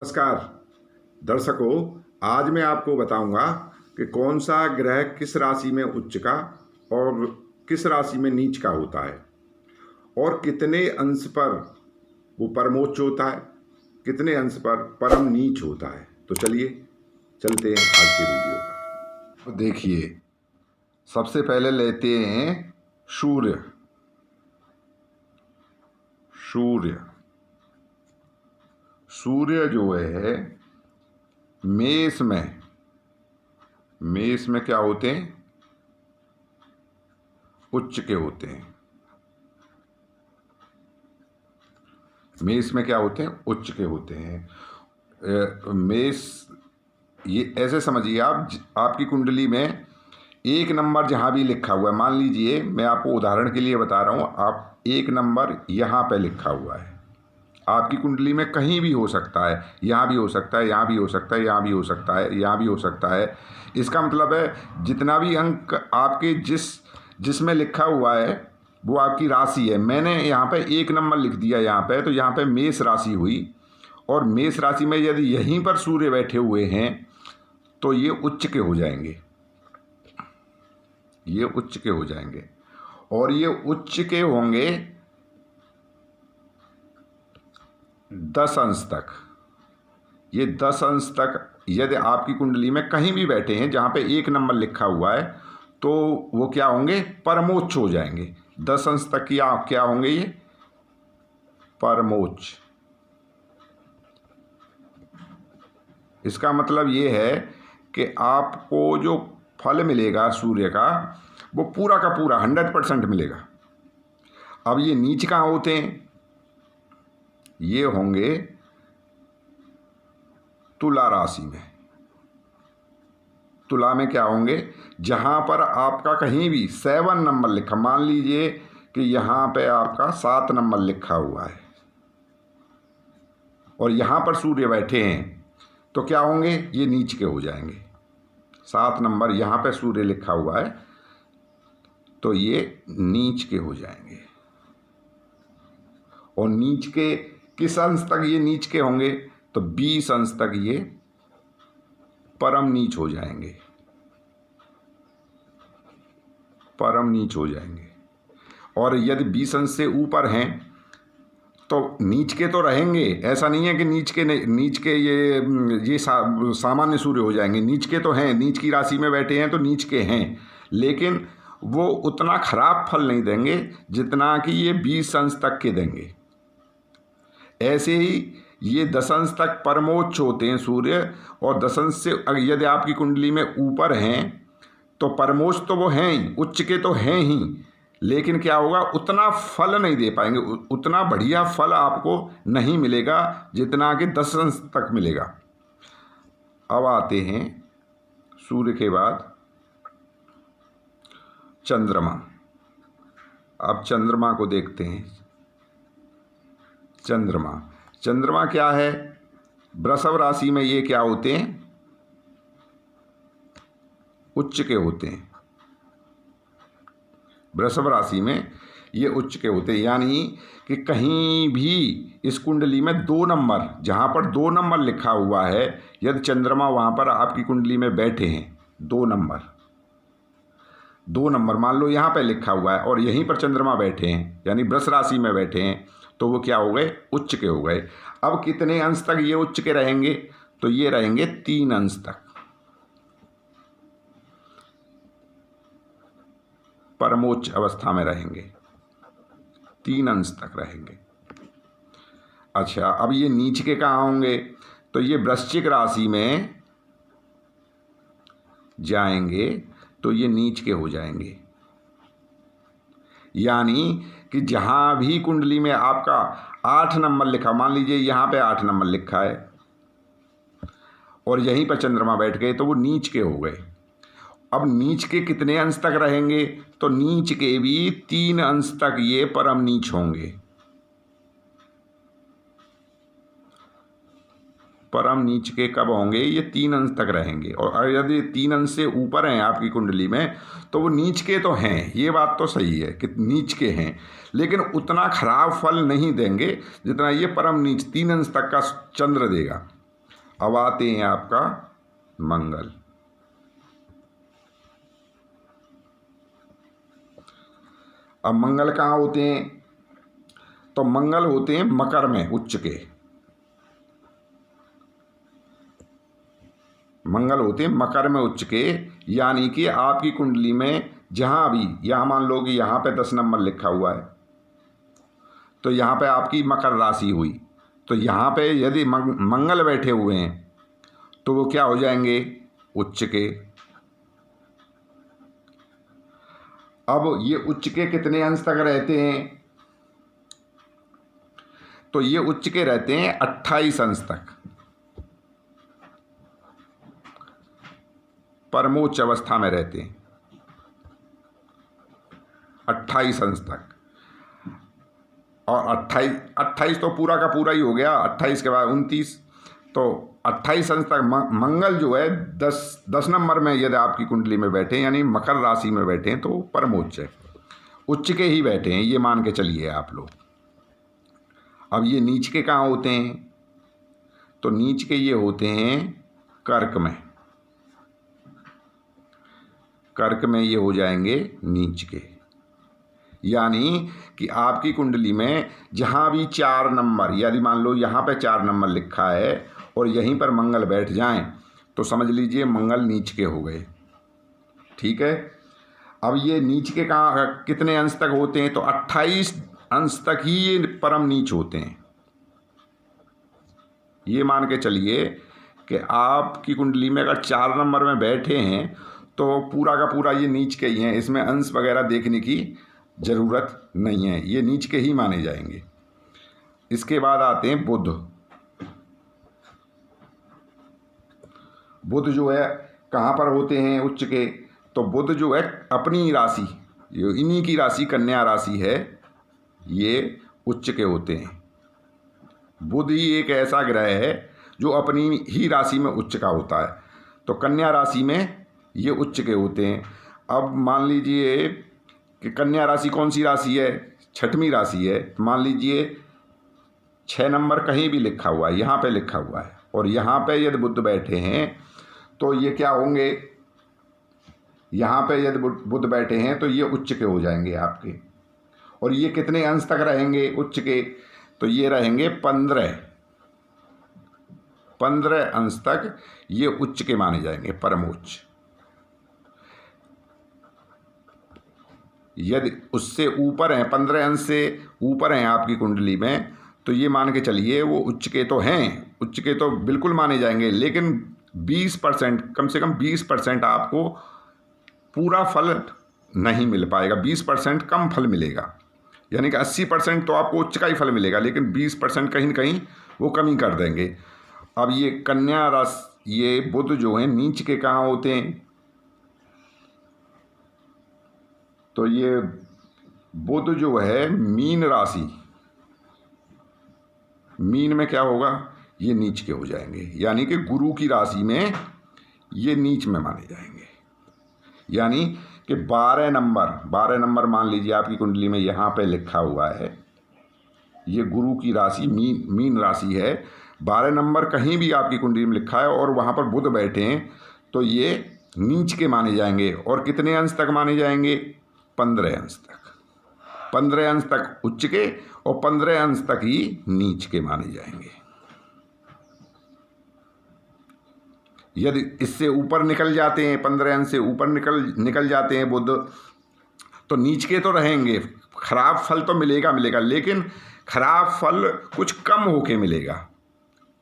नमस्कार दर्शकों, आज मैं आपको बताऊंगा कि कौन सा ग्रह किस राशि में उच्च का और किस राशि में नीच का होता है और कितने अंश पर वो परमोच्च होता है, कितने अंश पर परम नीच होता है। तो चलिए चलते हैं आज के वीडियो पर। तो देखिए, सबसे पहले लेते हैं सूर्य। सूर्य जो है मेष में क्या होते हैं? उच्च के होते हैं। मेष में क्या होते हैं? उच्च के होते हैं। मेष, ये ऐसे समझिए आप, आपकी कुंडली में एक नंबर जहाँ भी लिखा हुआ है, मान लीजिए मैं आपको उदाहरण के लिए बता रहा हूँ, आप एक नंबर यहाँ पे लिखा हुआ है, आपकी कुंडली में कहीं भी हो सकता है, यहाँ भी हो सकता है, यहाँ भी हो सकता है, यहाँ भी हो सकता है, यहाँ भी हो सकता है। इसका मतलब है जितना भी अंक आपके जिसमें लिखा हुआ है वो आपकी राशि है। मैंने यहाँ पे एक नंबर लिख दिया यहाँ पे, तो यहाँ पे मेष राशि हुई, और मेष राशि में यदि यहीं पर सूर्य बैठे हुए हैं तो ये उच्च के हो जाएंगे, ये उच्च के हो जाएंगे। और ये उच्च के होंगे 10 अंश तक। ये 10 अंश तक यदि आपकी कुंडली में कहीं भी बैठे हैं जहाँ पे एक नंबर लिखा हुआ है तो वो क्या होंगे? परमोच्च हो जाएंगे। 10 अंश तक क्या होंगे? ये परमोच्च। इसका मतलब ये है कि आपको जो फल मिलेगा सूर्य का वो पूरा का पूरा 100% मिलेगा। अब ये नीच कहाँ होते हैं? ये होंगे तुला राशि में। तुला में क्या होंगे? जहाँ पर आपका कहीं भी 7 नंबर लिखा, मान लीजिए कि यहाँ पे आपका 7 नंबर लिखा हुआ है और यहाँ पर सूर्य बैठे हैं तो क्या होंगे? ये नीच के हो जाएंगे। 7 नंबर यहाँ पे सूर्य लिखा हुआ है तो ये नीच के हो जाएंगे। और नीच के किस अंश तक ये नीच के होंगे? तो 20 अंश तक ये परम नीच हो जाएंगे, परम नीच हो जाएंगे। और यदि 20 अंश से ऊपर हैं तो नीच के तो रहेंगे, ऐसा नहीं है कि नीच के ये सामान्य सूर्य हो जाएंगे। नीच के तो हैं, नीच की राशि में बैठे हैं तो नीच के हैं, लेकिन वो उतना खराब फल नहीं देंगे जितना कि ये 20 अंश तक के देंगे। ऐसे ही ये 10 अंश तक परमोच्च होते हैं सूर्य, और 10 अंश से यदि आपकी कुंडली में ऊपर हैं तो परमोच्च तो वो हैं ही, उच्च के तो हैं ही, लेकिन क्या होगा? उतना फल नहीं दे पाएंगे, उतना बढ़िया फल आपको नहीं मिलेगा जितना कि 10 अंश तक मिलेगा। अब आते हैं सूर्य के बाद चंद्रमा। अब चंद्रमा को देखते हैं। चंद्रमा क्या है? वृषभ राशि में ये क्या होते हैं? उच्च के होते हैं। वृषभ राशि में ये उच्च के होते हैं, यानी कि कहीं भी इस कुंडली में 2 नंबर, जहाँ पर 2 नंबर लिखा हुआ है, यदि चंद्रमा वहाँ पर आपकी कुंडली में बैठे हैं, 2 नंबर मान लो यहाँ पे लिखा हुआ है और यहीं पर चंद्रमा बैठे हैं, यानी वृष राशि में बैठे हैं, तो वो क्या हो गए? उच्च के हो गए। अब कितने अंश तक ये उच्च के रहेंगे? तो ये रहेंगे 3 अंश तक, परमोच्च अवस्था में रहेंगे, 3 अंश तक रहेंगे। अच्छा, अब ये नीच के कहाँ होंगे? तो ये वृश्चिक राशि में जाएंगे तो ये नीच के हो जाएंगे। यानी कि जहाँ भी कुंडली में आपका 8 नंबर लिखा, मान लीजिए यहाँ पे 8 नंबर लिखा है और यहीं पर चंद्रमा बैठ गए तो वो नीच के हो गए। अब नीच के कितने अंश तक रहेंगे? तो नीच के भी 3 अंश तक ये परम नीच होंगे। परम नीच के कब होंगे? ये 3 अंश तक रहेंगे। और यदि 3 अंश से ऊपर हैं आपकी कुंडली में तो वो नीच के तो हैं, ये बात तो सही है कि नीच के हैं, लेकिन उतना खराब फल नहीं देंगे जितना ये परम नीच 3 अंश तक का चंद्र देगा। अब आते हैं आपका मंगल। अब मंगल कहाँ होते हैं? तो मंगल होते हैं मकर में उच्च के। मंगल होते हैं मकर में उच्च के, यानी कि आपकी कुंडली में जहाँ भी, यहाँ मान लो कि यहाँ पे 10 नंबर लिखा हुआ है, तो यहाँ पे आपकी मकर राशि हुई, तो यहाँ पे यदि मंगल बैठे हुए हैं तो वो क्या हो जाएंगे? उच्च के। अब ये उच्च के कितने अंश तक रहते हैं? तो ये उच्च के रहते हैं 28 अंश तक, परमोच्च अवस्था में रहते हैं 28 अंश तक। और 28 तो पूरा का पूरा ही हो गया, 28 के बाद 29, तो 28 अंश तक मंगल जो है 10 नंबर में यदि आपकी कुंडली में बैठे, यानी मकर राशि में बैठे हैं, तो परमोच्च है, उच्च के ही बैठे हैं, ये मान के चलिए आप लोग। अब ये नीच के कहाँ होते हैं? तो नीच के ये होते हैं कर्क में। कर्क में ये हो जाएंगे नीच के, यानी कि आपकी कुंडली में जहाँ भी 4 नंबर, यदि मान लो यहाँ पे 4 नंबर लिखा है और यहीं पर मंगल बैठ जाएं, तो समझ लीजिए मंगल नीच के हो गए। ठीक है। अब ये नीच के कहाँ कितने अंश तक होते हैं? तो 28 अंश तक ही ये परम नीच होते हैं। ये मान के चलिए कि आपकी कुंडली में अगर 4 नंबर में बैठे हैं तो पूरा का पूरा ये नीच के ही हैं, इसमें अंश वगैरह देखने की ज़रूरत नहीं है, ये नीच के ही माने जाएंगे। इसके बाद आते हैं बुध। बुध जो है कहाँ पर होते हैं? उच्च के। तो बुध जो है अपनी राशि, जो इन्हीं की राशि कन्या राशि है, ये उच्च के होते हैं। बुध ही एक ऐसा ग्रह है जो अपनी ही राशि में उच्च का होता है, तो कन्या राशि में ये उच्च के होते हैं। अब मान लीजिए कि कन्या राशि कौन सी राशि है? 6वीं राशि है। मान लीजिए 6 नंबर कहीं भी लिखा हुआ है, यहाँ पे लिखा हुआ है, और यहाँ पे यदि बुध बैठे हैं तो ये क्या होंगे? यहाँ पे यदि बुध बैठे हैं तो ये उच्च के हो जाएंगे आपके। और ये कितने अंश तक रहेंगे उच्च के? तो ये रहेंगे 15 अंश तक ये उच्च के माने जाएंगे, परमोच्च। यदि उससे ऊपर हैं, 15 अंश से ऊपर हैं आपकी कुंडली में, तो ये मान के चलिए वो उच्च के तो हैं, उच्च के तो बिल्कुल माने जाएंगे, लेकिन 20%, कम से कम 20% आपको पूरा फल नहीं मिल पाएगा, 20% कम फल मिलेगा। यानी कि 80% तो आपको उच्च का ही फल मिलेगा, लेकिन 20% कहीं न कहीं वो कमी कर देंगे। अब ये कन्या राशि, ये बुध जो हैं नीच के कहाँ होते हैं? तो ये बुध जो है मीन राशि, मीन में क्या होगा? ये नीच के हो जाएंगे, यानी कि गुरु की राशि में ये नीच में माने जाएंगे। यानी कि 12 नंबर मान लीजिए आपकी कुंडली में यहाँ पे लिखा हुआ है, ये गुरु की राशि मीन राशि है, 12 नंबर कहीं भी आपकी कुंडली में लिखा है और वहाँ पर बुध बैठे हैं, तो ये नीच के माने जाएंगे। और कितने अंश तक माने जाएंगे? 15 अंश तक। 15 अंश तक उच्च के और 15 अंश तक ही नीच के माने जाएंगे। यदि इससे ऊपर निकल जाते हैं, 15 अंश से ऊपर निकल जाते हैं बुध, तो नीच के तो रहेंगे, खराब फल तो मिलेगा, लेकिन खराब फल कुछ कम होके मिलेगा।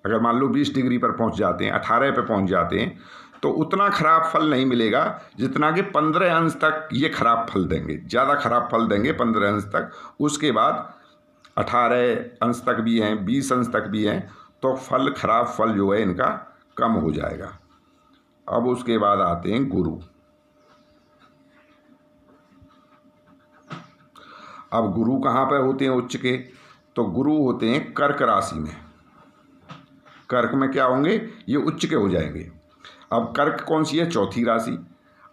अगर मान लो 20 डिग्री पर पहुंच जाते हैं, 18 पे पहुंच जाते हैं, तो उतना खराब फल नहीं मिलेगा जितना कि 15 अंश तक ये खराब फल देंगे, ज़्यादा खराब फल देंगे 15 अंश तक। उसके बाद 18 अंश तक भी हैं, 20 अंश तक भी हैं, तो खराब फल जो है इनका कम हो जाएगा। अब उसके बाद आते हैं गुरु। अब गुरु कहाँ पर होते हैं उच्च के? तो गुरु होते हैं कर्क राशि में। कर्क में क्या होंगे? ये उच्च के हो जाएंगे। अब कर्क कौन सी है? चौथी राशि।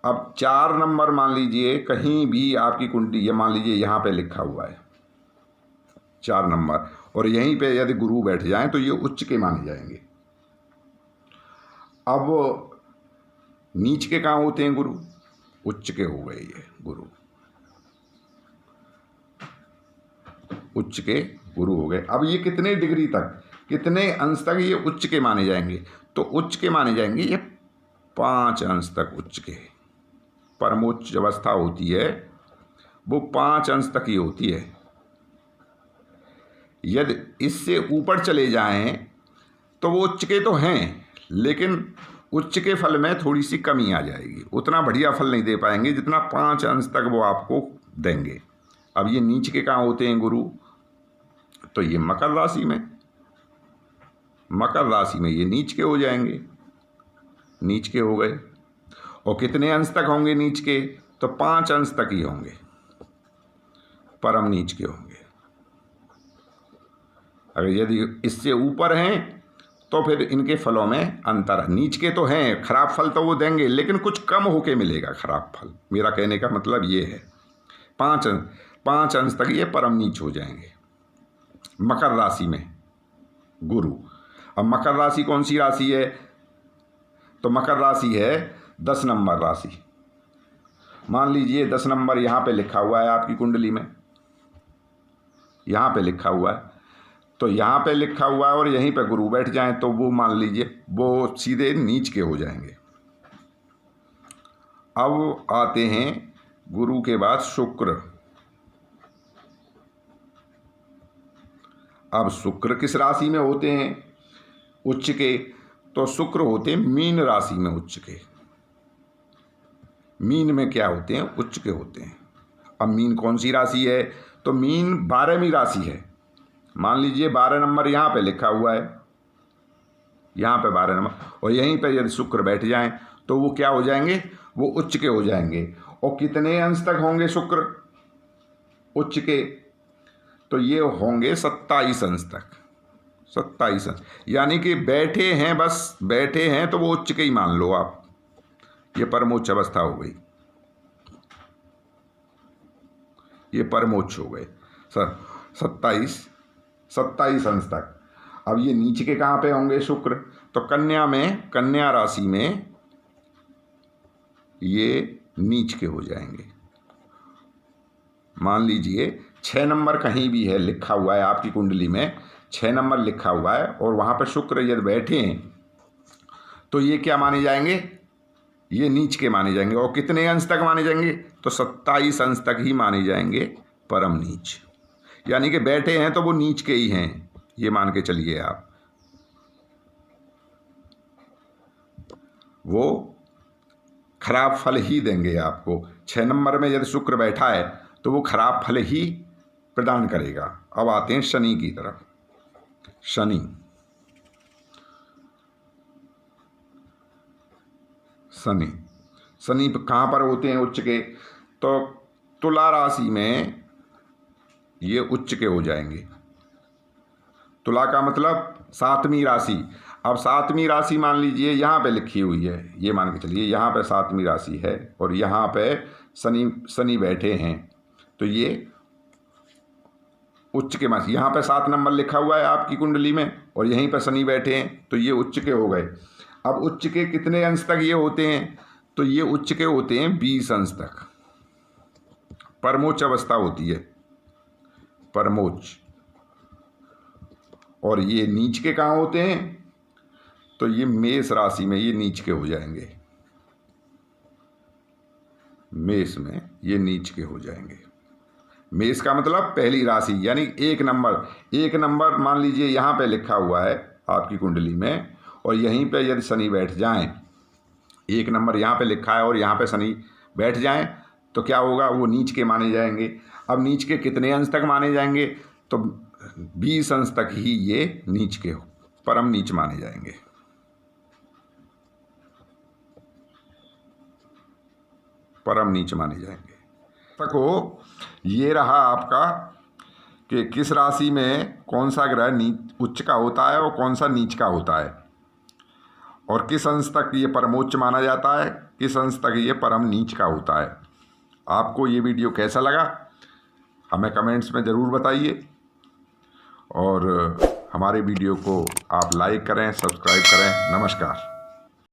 अब 4 नंबर मान लीजिए कहीं भी आपकी कुंडली, ये मान लीजिए यहाँ पे लिखा हुआ है 4 नंबर, और यहीं पे यदि गुरु बैठ जाएं तो ये उच्च के माने जाएंगे। अब नीच के कहाँ होते हैं गुरु? उच्च के हो गए ये गुरु, उच्च के गुरु हो गए। अब ये कितने डिग्री तक, कितने अंश तक ये उच्च के माने जाएंगे? तो उच्च के माने जाएंगे ये 5 अंश तक उच्च के। परमोच्च अवस्था होती है वो 5 अंश तक ही होती है। यदि इससे ऊपर चले जाएं तो वो उच्च के तो हैं, लेकिन उच्च के फल में थोड़ी सी कमी आ जाएगी, उतना बढ़िया फल नहीं दे पाएंगे जितना 5 अंश तक वो आपको देंगे। अब ये नीच के कहाँ होते हैं गुरु? तो ये मकर राशि में, मकर राशि में ये नीच के हो जाएंगे, नीच के हो गए। और कितने अंश तक होंगे नीच के? तो 5 अंश तक ही होंगे, परम नीच के होंगे। अगर यदि इससे ऊपर हैं तो फिर इनके फलों में अंतर है। नीच के तो हैं, खराब फल तो वो देंगे, लेकिन कुछ कम होके मिलेगा खराब फल। मेरा कहने का मतलब ये है, 5 अंश तक ये परम नीच हो जाएंगे मकर राशि में गुरु। अब मकर राशि कौन सी राशि है? तो मकर राशि है 10 नंबर राशि। मान लीजिए 10 नंबर यहाँ पे लिखा हुआ है आपकी कुंडली में, यहाँ पे लिखा हुआ है, तो यहाँ पे लिखा हुआ है और यहीं पे गुरु बैठ जाएं तो वो मान लीजिए वो सीधे नीच के हो जाएंगे। अब आते हैं गुरु के बाद शुक्र। अब शुक्र किस राशि में होते हैं उच्च के? तो शुक्र होते हैं मीन राशि में उच्च के। मीन में क्या होते हैं? उच्च के होते हैं। अब मीन कौन सी राशि है? तो मीन 12वीं राशि है। मान लीजिए 12 नंबर यहाँ पे लिखा हुआ है, यहाँ पे 12 नंबर, और यहीं पे यदि शुक्र बैठ जाएं तो वो क्या हो जाएंगे? वो उच्च के हो जाएंगे। और कितने अंश तक होंगे शुक्र उच्च के? तो ये होंगे 27 अंश तक, 27 अंश। यानी कि बैठे हैं, बस बैठे हैं तो वो उच्च के ही मान लो आप। ये परमोच्च अवस्था हो गई, ये परमोच्च हो गए सर 27 अंश तक। अब ये नीचे के कहाँ पे होंगे शुक्र? तो कन्या में, कन्या राशि में ये नीच के हो जाएंगे। मान लीजिए 6 नंबर कहीं भी है लिखा हुआ है आपकी कुंडली में, 6 नंबर लिखा हुआ है और वहाँ पर शुक्र यदि बैठे हैं तो ये क्या माने जाएंगे? ये नीच के माने जाएंगे। और कितने अंश तक माने जाएंगे? तो 27 अंश तक ही माने जाएंगे परम नीच। यानी कि बैठे हैं तो वो नीच के ही हैं, ये मान के चलिए आप। वो खराब फल ही देंगे आपको। 6 नंबर में यदि शुक्र बैठा है तो वो खराब फल ही प्रदान करेगा। अब आते हैं शनि की तरफ। शनि, शनि शनि कहाँ पर होते हैं उच्च के? तो तुला राशि में ये उच्च के हो जाएंगे। तुला का मतलब 7वीं राशि। अब 7वीं राशि मान लीजिए यहाँ पे लिखी हुई है, ये मान के चलिए यहाँ पे 7वीं राशि है और यहाँ पे शनि बैठे हैं तो ये उच्च के मास। यहाँ पे 7 नंबर लिखा हुआ है आपकी कुंडली में और यहीं पे शनि बैठे हैं तो ये उच्च के हो गए। अब उच्च के कितने अंश तक ये होते हैं? तो ये उच्च के होते हैं 20 अंश तक। परमोच्च अवस्था होती है, परमोच्च। और ये नीच के कहाँ होते हैं? तो ये मेष राशि में ये नीच के हो जाएंगे। मेष में ये नीच के हो जाएंगे। मेष का मतलब पहली राशि, यानी 1 नंबर मान लीजिए यहाँ पे लिखा हुआ है आपकी कुंडली में और यहीं पे यदि शनि बैठ जाएं, 1 नंबर यहाँ पे लिखा है और यहाँ पे शनि बैठ जाएं तो क्या होगा? वो नीच के माने जाएंगे। अब नीच के कितने अंश तक माने जाएंगे? तो 20 अंश तक ही ये नीच के हो, परम नीच माने जाएंगे। परम नीच माने जाएंगे। तको ये रहा आपका कि किस राशि में कौन सा ग्रह नीच उच्च का होता है और कौन सा नीच का होता है, और किस अंश तक ये परमोच्च माना जाता है, किस अंश तक ये परम नीच का होता है। आपको ये वीडियो कैसा लगा हमें कमेंट्स में ज़रूर बताइए और हमारे वीडियो को आप लाइक करें, सब्सक्राइब करें। नमस्कार।